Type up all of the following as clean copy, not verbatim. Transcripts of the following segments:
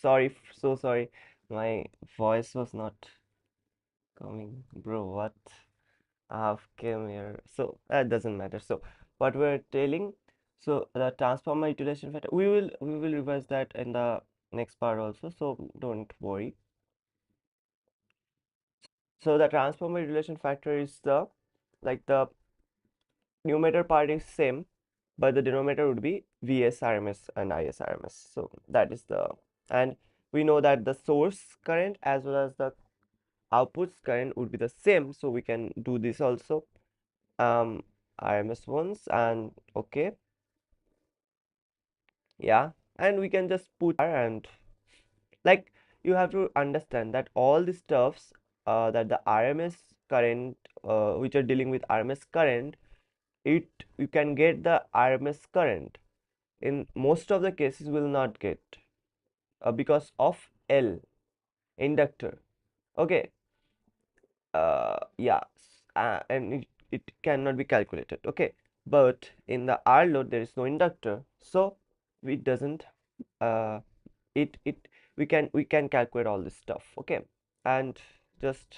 sorry, so sorry. My voice was not coming. Bro, what? I have came here. So that doesn't matter. So what we're telling, so the transformer utilization factor, we will revise that in the next part also. So don't worry. So the transformer utilization factor is the like the numerator part is same, but the denominator would be Vs RMS and Is RMS. So that is the, and we know that the source current as well as the outputs current would be the same, so we can do this also. RMS ones, and okay, yeah, and we can just put R, and like you have to understand that all the stuffs that the RMS current which are dealing with RMS current, it you can get the RMS current. In most of the cases will not get because of L, inductor. Okay, yeah, and it cannot be calculated. Okay, but in the R load there is no inductor, so it doesn't uh, it we can calculate all this stuff. Okay, and just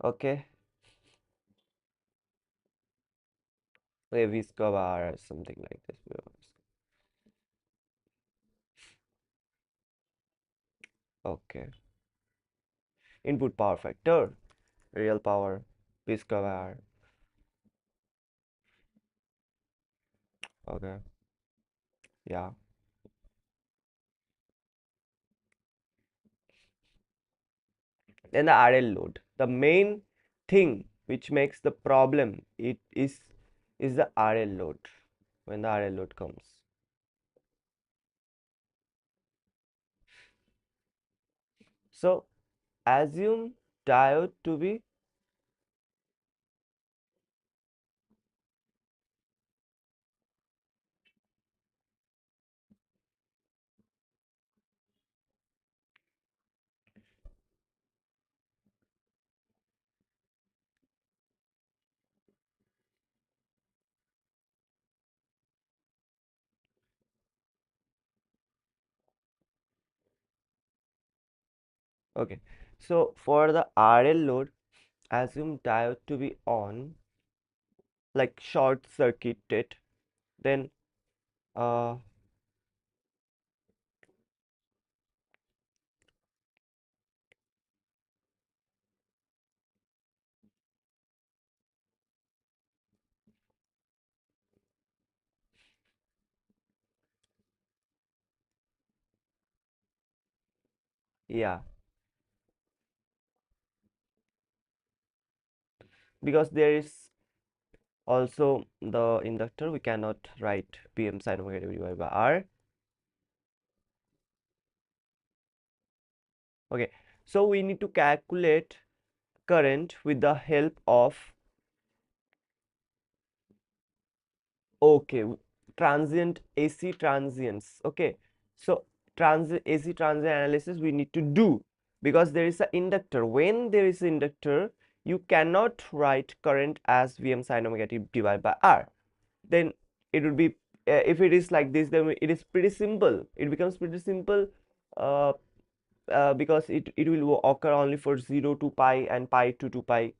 okay, maybe square or something like this. Okay, input power factor, real power, p square. Okay, yeah. Then the RL load, the main thing which makes the problem it is the RL load. When the RL load comes, so assume diode to be, okay, so for the RL load, assume diode to be on, like short circuited, then uh yeah, because there is also the inductor, we cannot write Pm sin omega t divided by R. Okay, so we need to calculate current with the help of, okay, transient AC transients. Okay, so transient AC transient analysis we need to do, because there is an inductor. When there is an inductor, you cannot write current as Vm sin omega t divided by R. Then it would be if it is like this, then it is pretty simple. It becomes pretty simple uh, because it will occur only for 0 to pi and pi to 2 pi.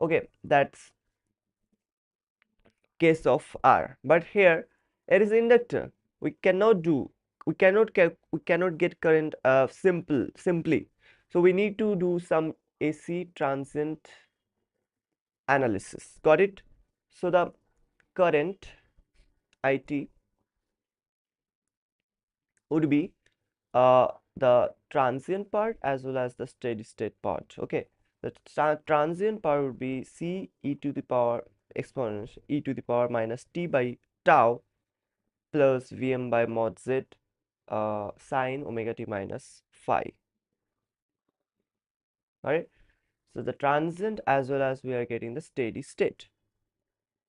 Okay, that's case of R. But here it is inductor. We cannot do, we cannot get current simply. So we need to do some AC transient analysis. Got it? So the current IT would be the transient part as well as the steady state part. Okay, the transient part would be C e to the power exponential e to the power minus t by tau plus Vm by mod z sine omega t minus phi. All right, so the transient as well as we are getting the steady state.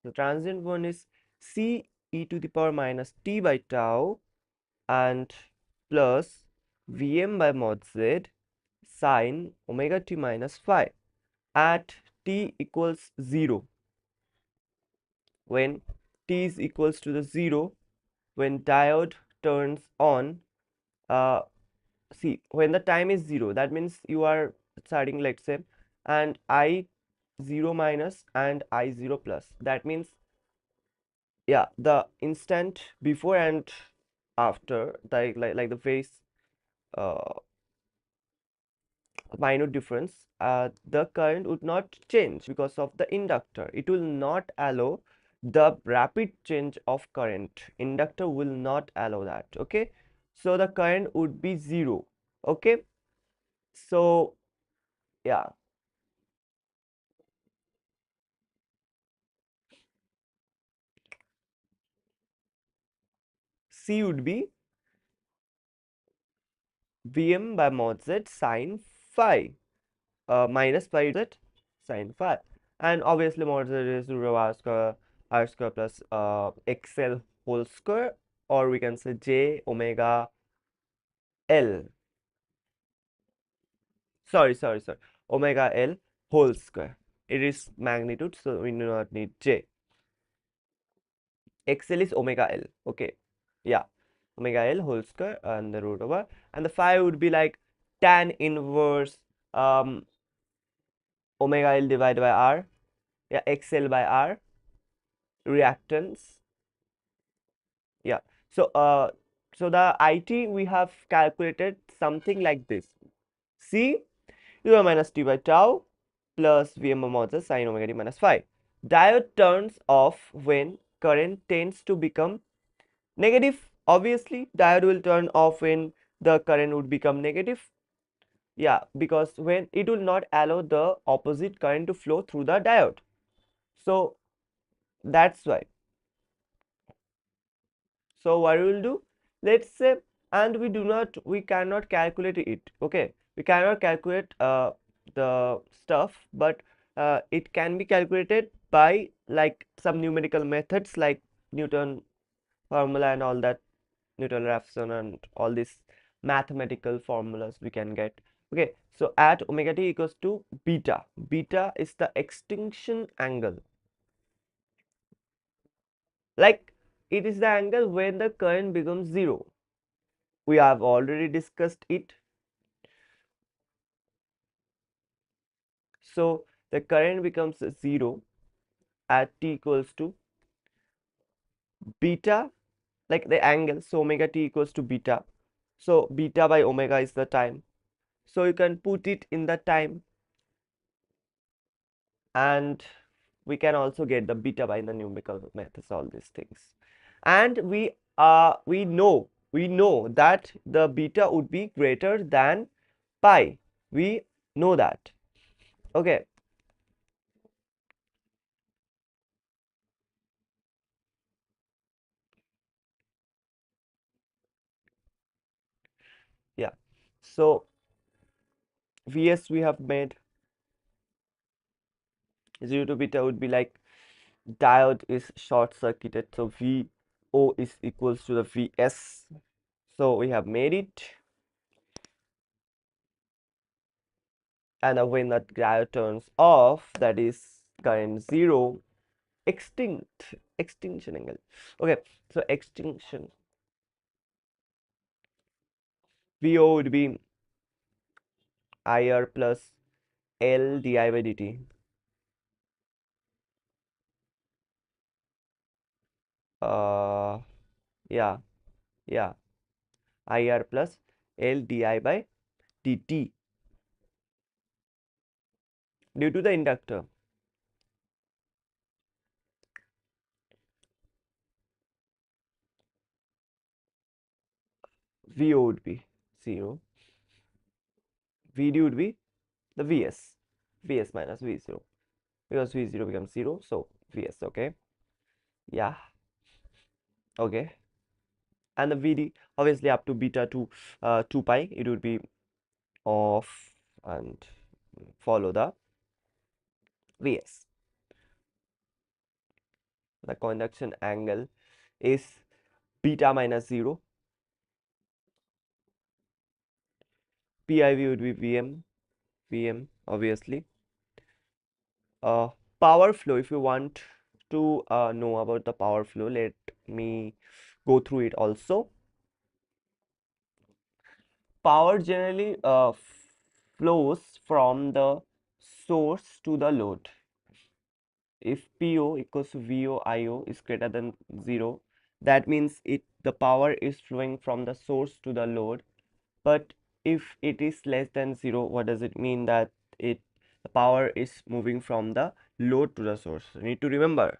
The transient one is C e to the power minus t by tau and plus Vm by mod z sine omega t minus phi at t equals 0. When t is equals to the 0, when diode turns on, uh, see, when the time is 0, that means you are starting, let's say, and I 0 minus and I 0 plus. That means, yeah, the instant before and after, like the very uh, minute difference, the current would not change because of the inductor. It will not allow the rapid change of current. Inductor will not allow that. Okay, so the current would be 0. Okay, so yeah, C would be Vm by mod z sine phi, minus pi z sine phi, and obviously mod z is root of r square plus xl whole square, or we can say j omega l, sorry, omega l whole square. It is magnitude, so we do not need j. xl is omega l. Okay, yeah, omega l whole square and the root over, and the phi would be like tan inverse omega l divided by r, yeah, xl by r, reactance, yeah. So so the IT we have calculated something like this: c u minus t by tau plus Vm mod sine omega t minus phi. Diode turns off when current tends to become negative. Obviously, diode will turn off when the current would become negative. Yeah, because when it will not allow the opposite current to flow through the diode. So that's why. So what we will do? Let's say, and we cannot calculate it. Okay, we cannot calculate the stuff, but it can be calculated by like some numerical methods like Newton formula and all that, Newton Raphson and all these mathematical formulas we can get. Okay, so at omega t equals to beta. Beta is the extinction angle. Like, it is the angle when the current becomes 0. We have already discussed it. So the current becomes 0 at t equals to beta, like the angle. So omega t equals to beta. So beta by omega is the time. So you can put it in the time, and we can also get the beta by the numerical methods, all these things. And we know that the beta would be greater than pi. We know that. Okay, yeah. So Vs we have made 0 to beta would be like diode is short circuited, so VO is equals to the Vs. So we have made it, and when that diode turns off, that is current 0, extinction angle. Okay, so extinction VO would be IR plus L di by dt. Uh, yeah, yeah, IR plus L di by dt due to the inductor. VO would be 0. VD would be the Vs minus V0, because V0 becomes 0, so Vs. Okay, yeah, okay. And the Vd obviously up to beta to 2 pi, it would be off and follow the Vs. The conduction angle is beta minus 0. PIV would be Vm obviously. uh Power flow, if you want to know about the power flow, let me go through it also. power generally flows from the source to the load. If PO equals to VO IO is greater than 0, that means the power is flowing from the source to the load. But if it is less than 0, what does it mean? That the power is moving from the load to the source. Need to remember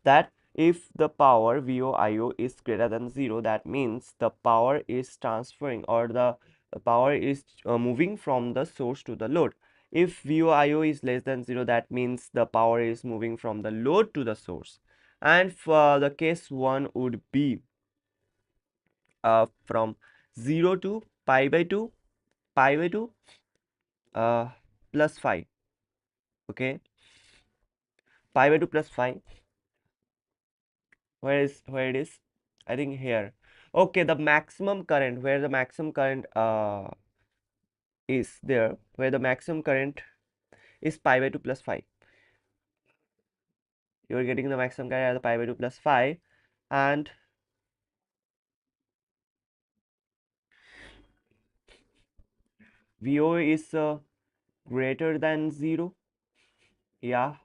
that if the power VOIO is greater than 0, that means the power is transferring, or the power is moving from the source to the load. If VOIO is less than 0, that means the power is moving from the load to the source. And for the case 1 would be from 0 to pi by 2 uh, plus 5. Okay, pi by 2 plus 5. Where it is? I think here. Okay, the maximum current, where the maximum current is there, where the maximum current is pi by 2 plus 5. You are getting the maximum current at the pi by 2 plus 5, and VO is greater than 0. Yeah,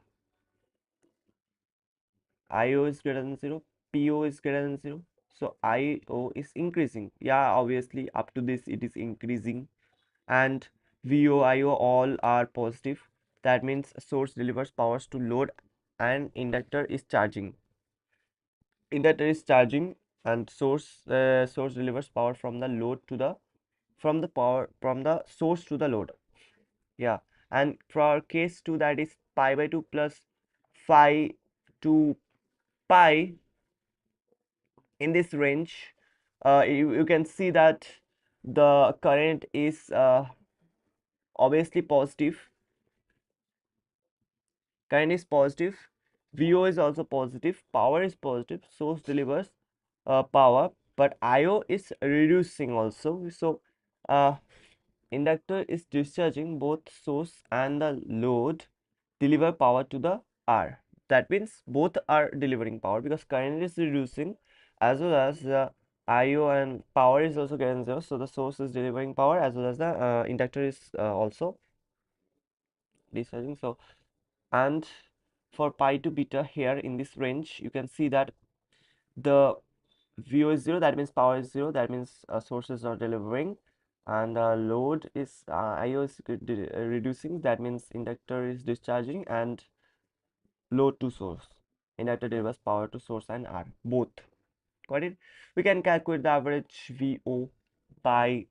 IO is greater than 0, PO is greater than 0. So IO is increasing. Yeah, obviously up to this it is increasing, and VOIO all are positive. That means source delivers powers to load and inductor is charging. Inductor is charging, and source delivers power from the load to the from the source to the load. Yeah, and for case 2, that is pi by 2 plus 5 to pi. In this range, you can see that the current is obviously positive. Current is positive, VO is also positive, power is positive, source delivers power, but IO is reducing also. So inductor is discharging, both source and the load deliver power to the R. That means both are delivering power, because current is reducing as well as the IO, and power is also getting zero. So the source is delivering power as well as the inductor is also discharging. So, and for pi to beta here in this range, you can see that the VO is 0, that means power is 0, that means source is not delivering, and load is IO is reducing, that means inductor is discharging, and load to source, inductor delivers power to source and R both. Got it? We can calculate the average VO by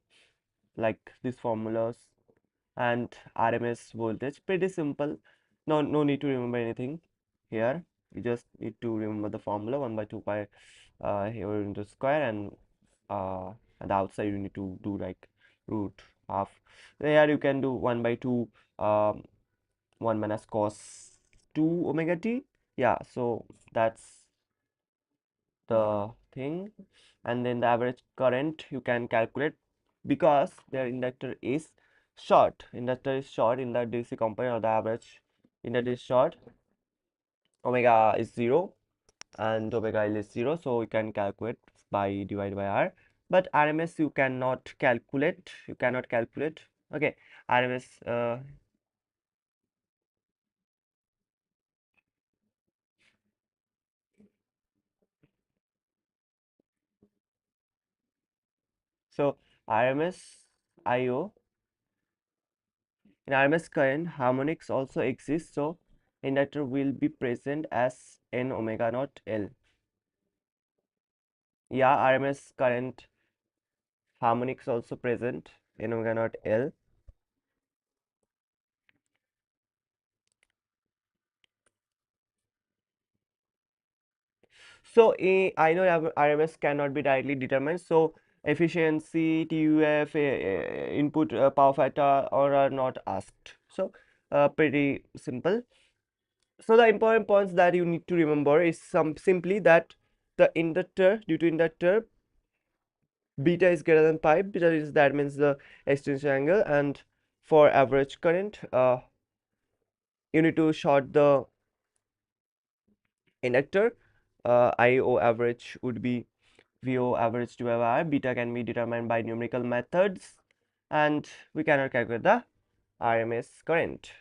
like these formulas, and RMS voltage. Pretty simple. No need to remember anything here. You just need to remember the formula, 1 by 2 pi here into square, and the outside you need to do like root half. Here you can do 1 by 2 um, 1 minus cos 2 omega t. Yeah, so that's the thing. And then the average current you can calculate, because their inductor is short in the DC component, or the average inductor is short, omega is 0 and omega L is 0, so you can calculate by divided by R. But RMS you cannot calculate, okay. RMS so RMS IO, in RMS current harmonics also exist, so inductor will be present as n omega naught L. Yeah, RMS current harmonics also present in omega naught L. So I know RMS cannot be directly determined, so efficiency, TUF, input power factor, or are not asked. So pretty simple. So the important points that you need to remember is simply that the inductor, due to inductor, beta is greater than pi. Beta is, that means the extension angle, and for average current, you need to short the inductor. IO average would be VO average to hour, beta can be determined by numerical methods, and we cannot calculate the RMS current.